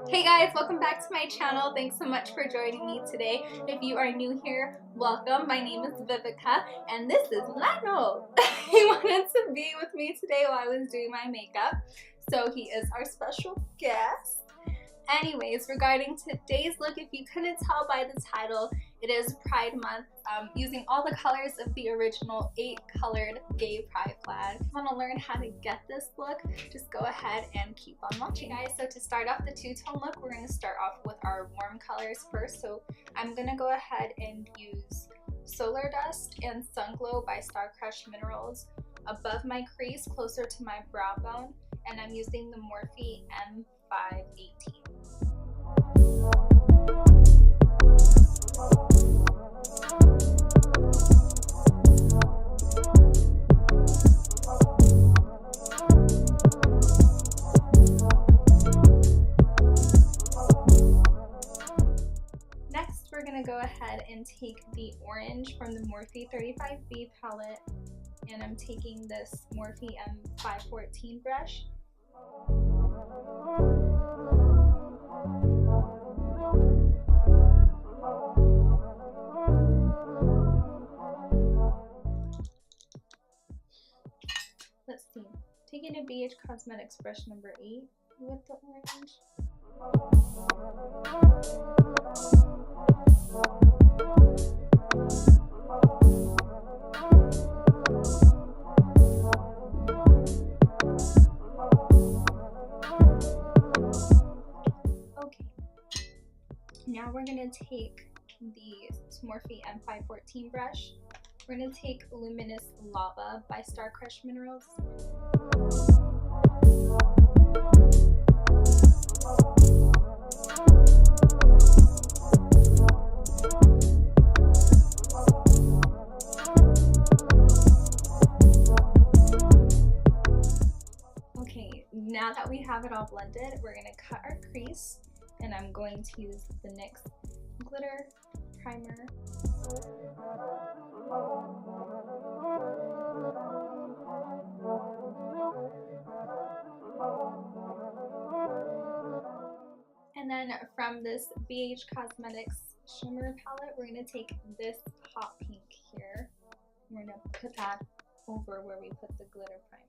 Hey guys, welcome back to my channel. Thanks so much for joining me today. If you are new here, welcome. My name is Vivica and this is Lano. He wanted to be with me today while I was doing my makeup, so he is our special guest. Anyways, regarding today's look, if you couldn't tell by the title, it is Pride Month, using all the colors of the original 8-colored gay pride flag. If you want to learn how to get this look, just go ahead and keep on watching, guys. So to start off the two-tone look, we're going to start off with our warm colors first. So I'm going to go ahead and use Solar Dust and Sunglow by Starcrushed Minerals above my crease, closer to my brow bone, and I'm using the Morphe M518. Next, we're going to go ahead and take the orange from the Morphe 35B palette, and I'm taking this Morphe M514 brush. Let's see, taking a BH Cosmetics brush number 8 with the orange. Okay, now we're going to take the Morphe M514 brush. We're going to take Luminous Lava by Starcrushed Minerals. Okay, now that we have it all blended, we're going to cut our crease, and I'm going to use the NYX glitter primer. And then from this BH Cosmetics shimmer palette, we're going to take this hot pink here. We're going to put that over where we put the glitter primer.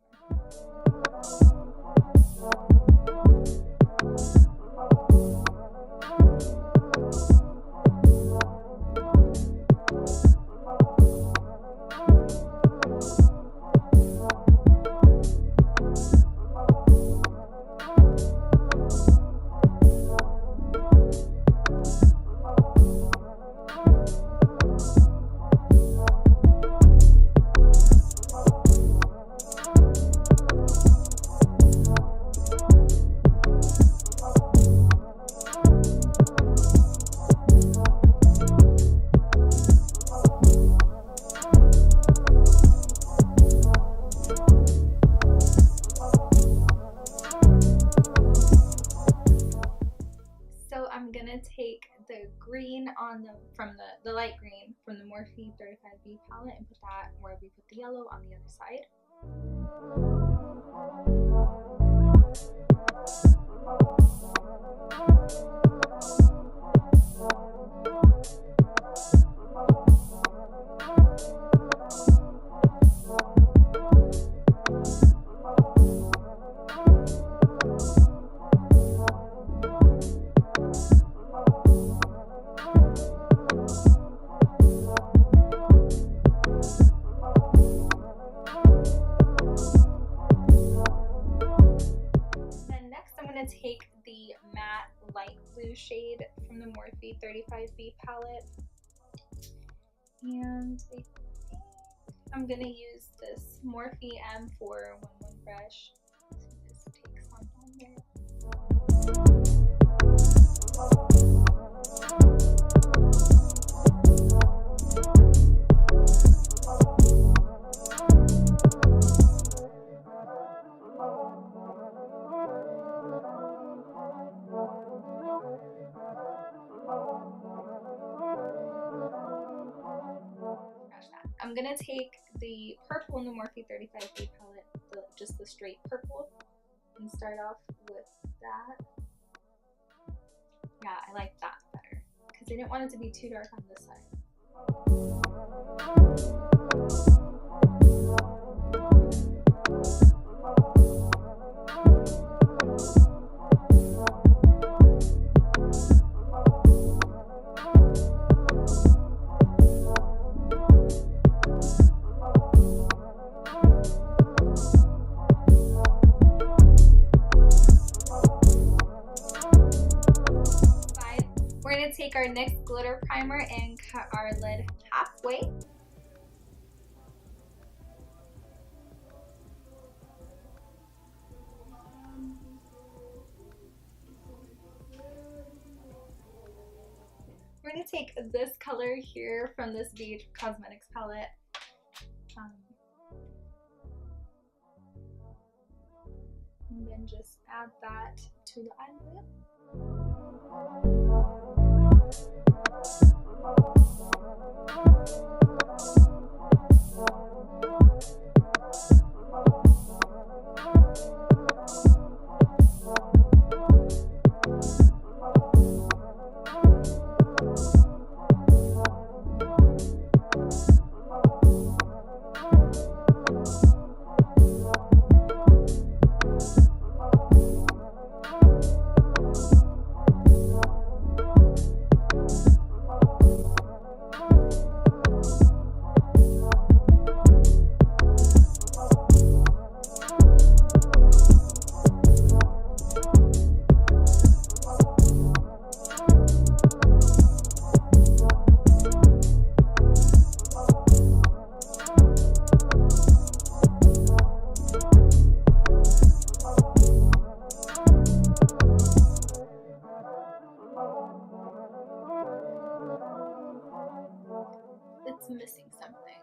I'm gonna take the green on the light green from the Morphe 35B palette and put that where we put the yellow on the other side. Take the matte light blue shade from the Morphe 35B palette, and I think I'm gonna use this Morphe M411 brush to just take some on there. I'm gonna take the purple in the Morphe 35B palette, just the straight purple, and start off with that. because I didn't want it to be too dark on this side. We're going to take our NYX glitter primer and cut our lid halfway. We're going to take this color here from this Beige Cosmetics palette. And then just add that to the eyelid. It's missing something.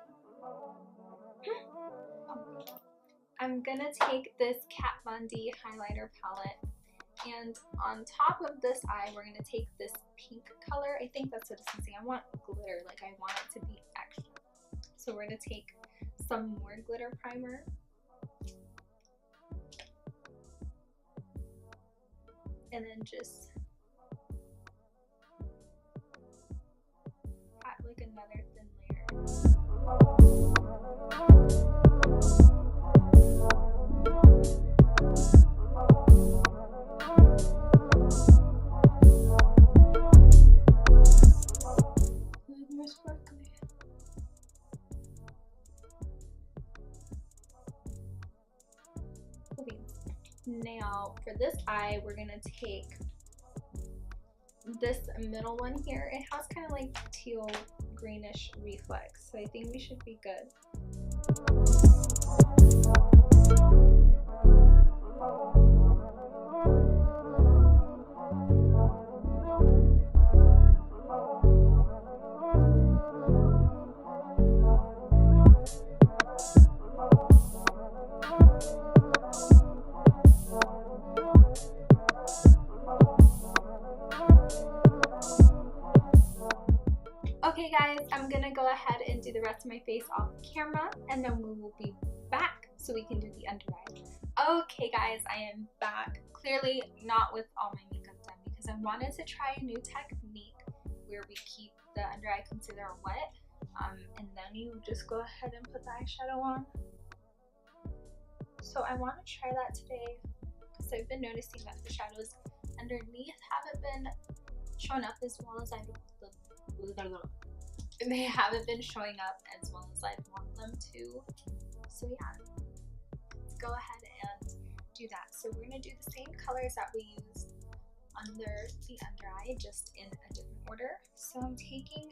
I'm gonna take this Kat Von D highlighter palette, and on top of this eye we're gonna take this pink color. I think that's what it's missing. I want glitter, like I want it to be extra. So we're gonna take some more glitter primer. And then just add like another thin layer. More sparkly. Okay. Now for this eye, we're gonna take this middle one here. It has kind of like teal greenish reflex, so I think we should be good. Okay guys, I'm gonna go ahead and do the rest of my face off camera, and then we will be back so we can do the under eye. Okay guys, I am back. Clearly not with all my makeup done, because I wanted to try a new technique where we keep the under eye concealer wet, and then you just go ahead and put the eyeshadow on. So I want to try that today because I've been noticing that the shadows underneath haven't been showing up as well as they haven't been showing up as well as I want them to. So yeah, let's go ahead and do that. So we're going to do the same colors that we used under the under eye, just in a different order. So I'm taking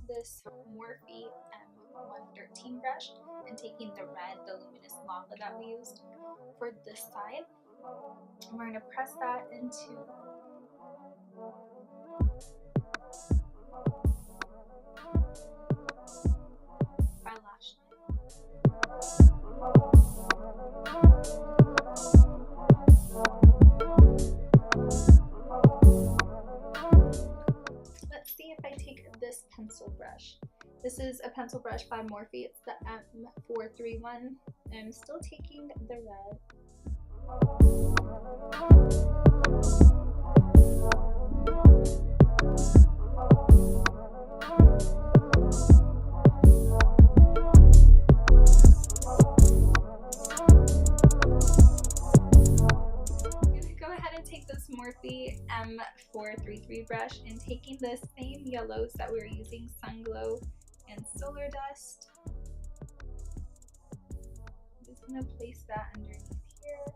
this Morphe M113 brush and taking the red, the luminous lava that we used for this side. And we're going to press that into our lash Let's see if I take this pencil brush. This is a pencil brush by Morphe. It's the M431. I'm still taking the red. my M433 brush and taking the same yellows that we were using, Sunglow and Solar Dust. I'm just going to place that underneath here.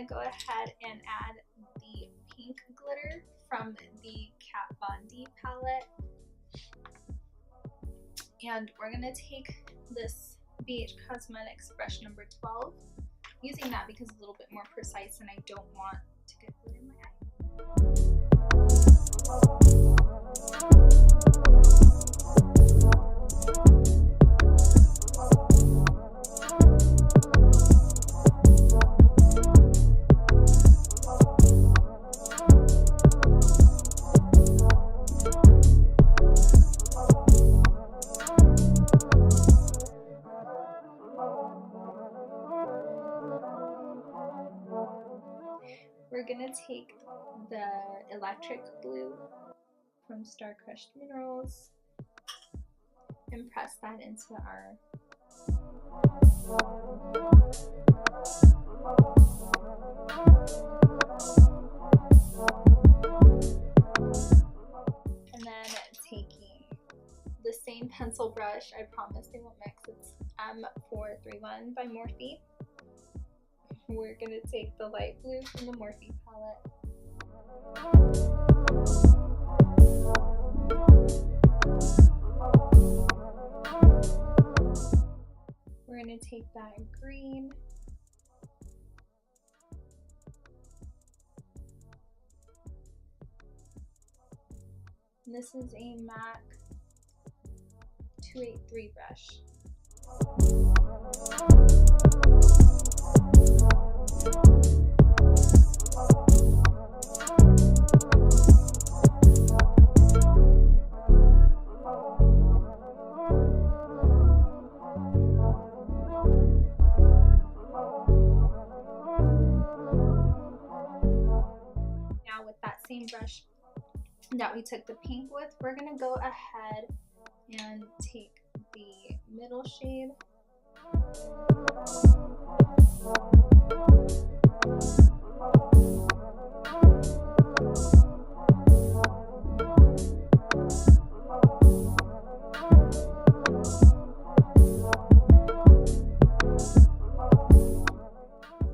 Go ahead and add the pink glitter from the Kat Von D palette, and we're going to take this BH Cosmetics brush number 12, using that because it's a little bit more precise and I don't want to get glitter in my eye. We're gonna take the electric blue from Starcrushed Minerals and press that into our and then taking the same pencil brush, I promise they won't mix, it's M431 by Morphe. We're going to take the light blue from the Morphe palette. We're going to take that green. And this is a MAC 283 brush. Now with that same brush that we took the pink with, we're going to go ahead and take the middle shade .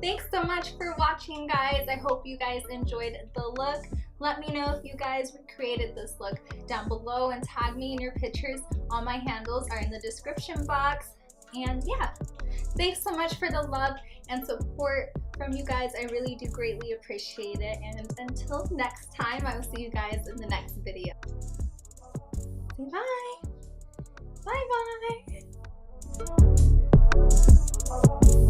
Thanks so much for watching, guys. I hope you guys enjoyed the look. Let me know if you guys recreated this look down below and tag me in your pictures. All my handles are in the description box. And yeah, thanks so much for the love and support from you guys. I really do greatly appreciate it. And until next time, I will see you guys in the next video. Say bye. Bye bye.